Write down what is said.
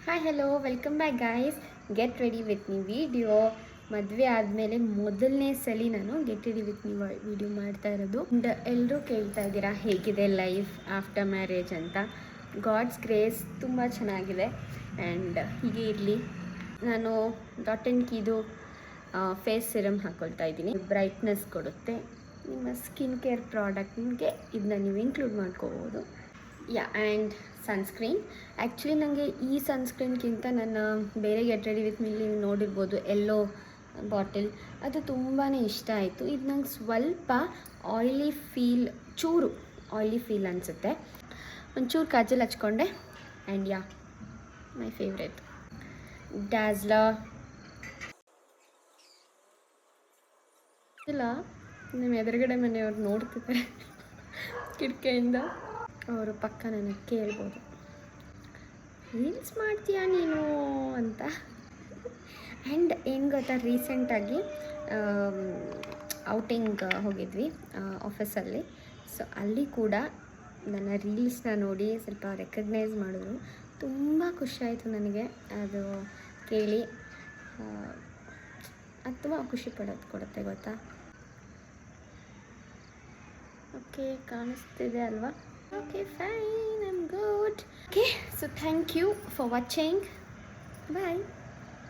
Hi hello welcome back guys. Get ready with me video. ಮದುವೆ ಆದಮೇಲೆ ಮೊದಲನೇ ಸಲ ನಾನು get ready with me video ಮಾಡ್ತಾ ಇರೋದು. ಆ್ಯಂಡ್ ಎಲ್ಲರೂ ಕೇಳ್ತಾ ಇದ್ದೀರಾ ಹೇಗಿದೆ ಲೈಫ್ ಆಫ್ಟರ್ ಮ್ಯಾರೇಜ್ ಅಂತ. ಗಾಡ್ಸ್ ಗ್ರೇಸ್ ತುಂಬ ಚೆನ್ನಾಗಿದೆ. ಆ್ಯಂಡ್ ಹೀಗೆ ಇರಲಿ. ನಾನು ಡಾಟ್ ಆ್ಯಂಡ್ ಕೀದು ಫೇಸ್ ಸಿರಮ್ ಹಾಕ್ಕೊಳ್ತಾ ಇದ್ದೀನಿ. ಬ್ರೈಟ್ನೆಸ್ ಕೊಡುತ್ತೆ. ನಿಮ್ಮ ಸ್ಕಿನ್ ಕೇರ್ ಪ್ರಾಡಕ್ಟ್ಗೆ ಇದನ್ನ ನೀವು ಇನ್ಕ್ಲೂಡ್ ಮಾಡ್ಕೋಬೋದು. And sunscreen. ಆ್ಯಕ್ಚುಲಿ ನನಗೆ ಈ ಸನ್ಸ್ಕ್ರೀನ್ಗಿಂತ ನನ್ನ ಬೇರೆ ಗೆಟ್ ರೆಡಿ ವಿತ್ ಮೀಲಿ ನೋಡಿರ್ಬೋದು ಎಲ್ಲೋ ಬಾಟಲ್, ಅದು ತುಂಬಾ ಇಷ್ಟ ಆಯಿತು. ಇದು ನಂಗೆ ಸ್ವಲ್ಪ ಆಯ್ಲಿ ಫೀಲ್, ಚೂರು ಆಯ್ಲಿ ಫೀಲ್ ಅನಿಸುತ್ತೆ. ಒಂಚೂರು ಕಾಜಲ್ ಹಚ್ಕೊಂಡೆ ಆ್ಯಂಡ್ ಮೈ ಫೇವ್ರೆಟ್ ಡ್ಯಾಸ್ಲಾ. ಇಲ್ಲ, ನಿಮ್ಮ ಎದುರುಗಡೆ ಮನೆಯವ್ರು ನೋಡ್ತಿದ್ದಾರೆ ಕಿಟಕಿಯಿಂದ. ಅವರು ಪಕ್ಕ ನನಗೆ ಕೇಳ್ಬೋದು, ರೀಲ್ಸ್ ಮಾಡ್ತೀಯಾ ನೀನು ಅಂತ. ಆ್ಯಂಡ್ ಏನು ಗೊತ್ತಾ, ರೀಸೆಂಟಾಗಿ ಔಟಿಂಗ್ ಹೋಗಿದ್ವಿ ಆಫೀಸಲ್ಲಿ. ಸೊ ಅಲ್ಲಿ ಕೂಡ ನನ್ನ ರೀಲ್ಸ್ನ ನೋಡಿ ಸ್ವಲ್ಪ ರೆಕಗ್ನೈಸ್ ಮಾಡಿದ್ರು. ತುಂಬ ಖುಷಿಯಾಯಿತು ನನಗೆ ಅದು ಕೇಳಿ. ಅದು ತುಂಬ ಖುಷಿ ಕೊಡುತ್ತೆ ಗೊತ್ತಾ. ಓಕೆ, ಕಾಣಿಸ್ತಿದೆ ಅಲ್ವಾ? Okay, fine, I'm good. Okay, so thank you for watching. Bye.